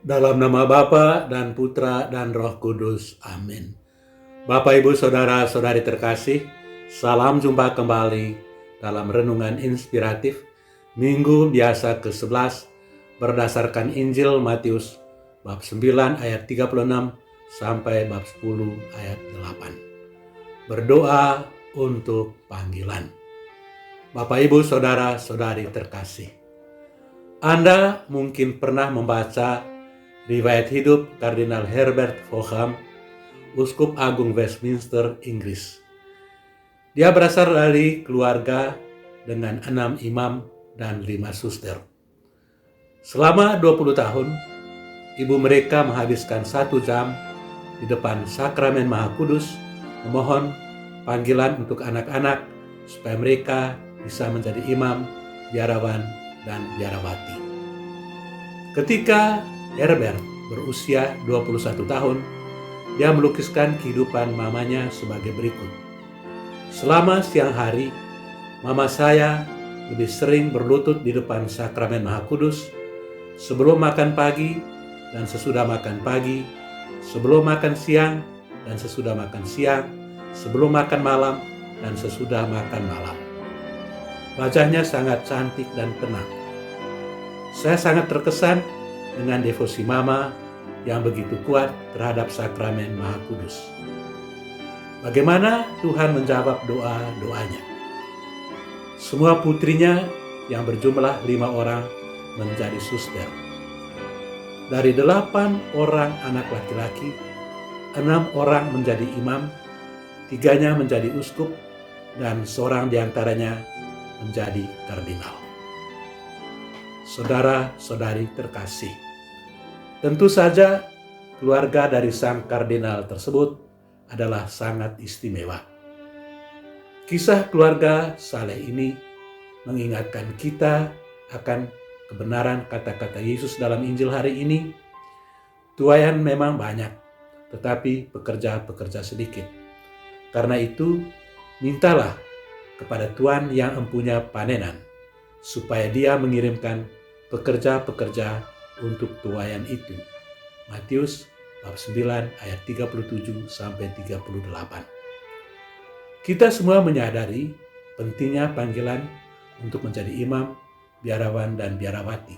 Dalam nama Bapa dan Putra dan Roh Kudus. Amin. Bapak, Ibu, Saudara-saudari terkasih, salam jumpa kembali dalam Renungan Inspiratif Minggu Biasa ke-11 berdasarkan Injil Matius bab 9 ayat 36 sampai bab 10 ayat 8. Berdoa untuk panggilan. Bapak, Ibu, Saudara-saudari terkasih, Anda mungkin pernah membaca riwayat hidup Kardinal Herbert Fogham, Uskup Agung Westminster, Inggris. Dia berasal dari keluarga dengan 6 imam dan 5 suster. Selama 20 tahun, ibu mereka menghabiskan 1 jam di depan Sakramen Maha Kudus memohon panggilan untuk anak-anak supaya mereka bisa menjadi imam, biarawan, dan biarawati. Ketika Herbert berusia 21 tahun, dia melukiskan kehidupan mamanya sebagai berikut. Selama siang hari, mama saya lebih sering berlutut di depan Sakramen Maha Kudus sebelum makan pagi dan sesudah makan pagi, sebelum makan siang dan sesudah makan siang, sebelum makan malam dan sesudah makan malam. Wajahnya sangat cantik dan tenang. Saya sangat terkesan dengan devosi mama yang begitu kuat terhadap Sakramen Maha Kudus. Bagaimana Tuhan menjawab doa-doanya? Semua putrinya yang berjumlah 5 orang menjadi suster. Dari 8 orang anak laki-laki, 6 orang menjadi imam, 3-nya menjadi uskup, dan seorang diantaranya menjadi kardinal. Saudara-saudari terkasih, tentu saja keluarga dari sang kardinal tersebut adalah sangat istimewa. Kisah keluarga saleh ini mengingatkan kita akan kebenaran kata-kata Yesus dalam Injil hari ini. Tuaian memang banyak, tetapi pekerja-pekerja sedikit. Karena itu, mintalah kepada Tuhan yang empunya panenan, supaya Dia mengirimkan pekerja-pekerja untuk tuaian itu. Matius bab 9 ayat 37 sampai 38. Kita semua menyadari pentingnya panggilan untuk menjadi imam, biarawan, dan biarawati.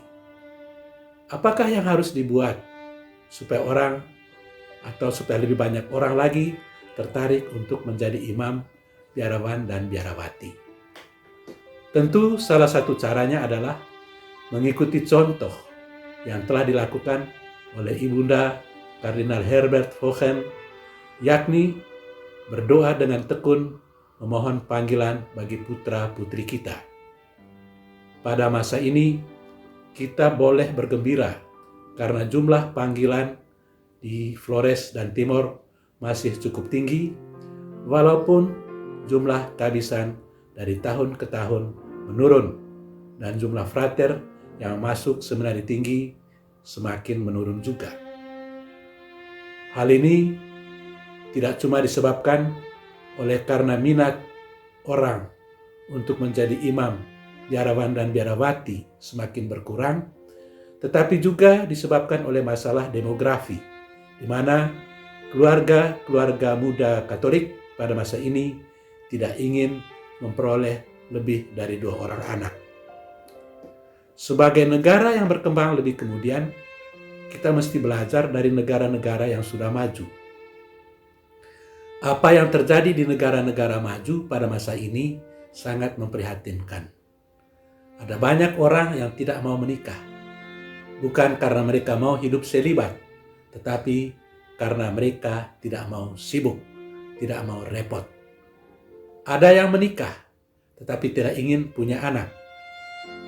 Apakah yang harus dibuat supaya supaya lebih banyak orang lagi tertarik untuk menjadi imam, biarawan, dan biarawati? Tentu salah satu caranya adalah mengikuti contoh yang telah dilakukan oleh Ibunda Kardinal Herbert Fogham, yakni berdoa dengan tekun memohon panggilan bagi putra-putri kita. Pada masa ini, kita boleh bergembira karena jumlah panggilan di Flores dan Timor masih cukup tinggi, walaupun jumlah tabisan dari tahun ke tahun menurun dan jumlah frater yang masuk seminari tinggi semakin menurun juga. Hal ini tidak cuma disebabkan oleh karena minat orang untuk menjadi imam, biarawan, dan biarawati semakin berkurang, tetapi juga disebabkan oleh masalah demografi, di mana keluarga muda Katolik pada masa ini tidak ingin memperoleh lebih dari 2 orang anak. Sebagai negara yang berkembang lebih kemudian, kita mesti belajar dari negara-negara yang sudah maju. Apa yang terjadi di negara-negara maju pada masa ini sangat memprihatinkan. Ada banyak orang yang tidak mau menikah, bukan karena mereka mau hidup selibat, tetapi karena mereka tidak mau sibuk, tidak mau repot. Ada yang menikah, tetapi tidak ingin punya anak,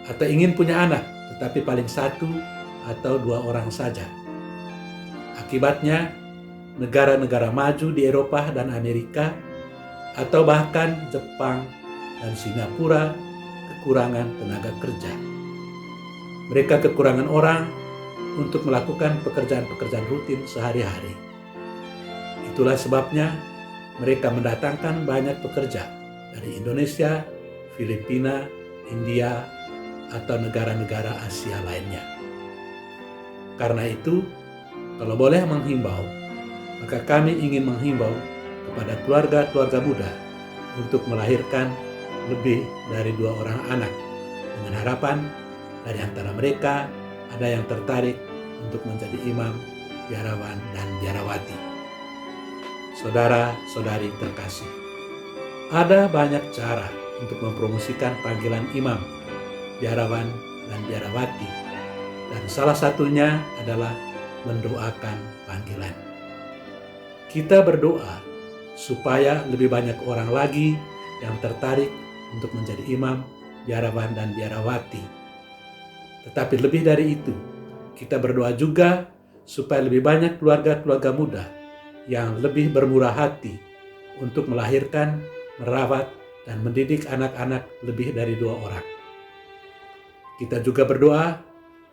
atau ingin punya anak, tetapi paling 1 atau 2 orang saja. Akibatnya, negara-negara maju di Eropa dan Amerika, atau bahkan Jepang dan Singapura, kekurangan tenaga kerja. Mereka kekurangan orang untuk melakukan pekerjaan-pekerjaan rutin sehari-hari. Itulah sebabnya mereka mendatangkan banyak pekerja dari Indonesia, Filipina, India, atau negara-negara Asia lainnya. Karena itu, kalau boleh menghimbau, maka kami ingin menghimbau kepada keluarga-keluarga muda untuk melahirkan lebih dari 2 orang anak, dengan harapan dari antara mereka ada yang tertarik untuk menjadi imam, biarawan, dan biarawati. Saudara-saudari terkasih, ada banyak cara untuk mempromosikan panggilan imam, biarawan, dan biarawati, dan salah satunya adalah mendoakan panggilan. Kita berdoa supaya lebih banyak orang lagi yang tertarik untuk menjadi imam, biarawan, dan biarawati. Tetapi lebih dari itu, kita berdoa juga supaya lebih banyak keluarga-keluarga muda yang lebih bermurah hati untuk melahirkan, merawat, dan mendidik anak-anak lebih dari 2 orang. Kita juga berdoa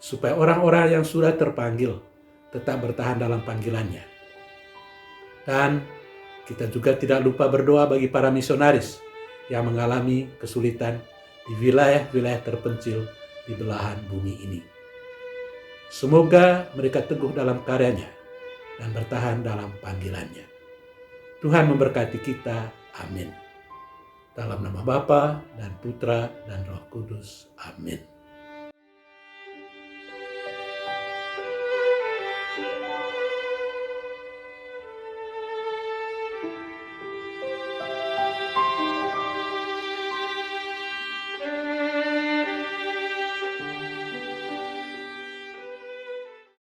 supaya orang-orang yang sudah terpanggil tetap bertahan dalam panggilannya. Dan kita juga tidak lupa berdoa bagi para misionaris yang mengalami kesulitan di wilayah-wilayah terpencil di belahan bumi ini. Semoga mereka teguh dalam karyanya dan bertahan dalam panggilannya. Tuhan memberkati kita. Amin. Dalam nama Bapa dan Putra dan Roh Kudus. Amin.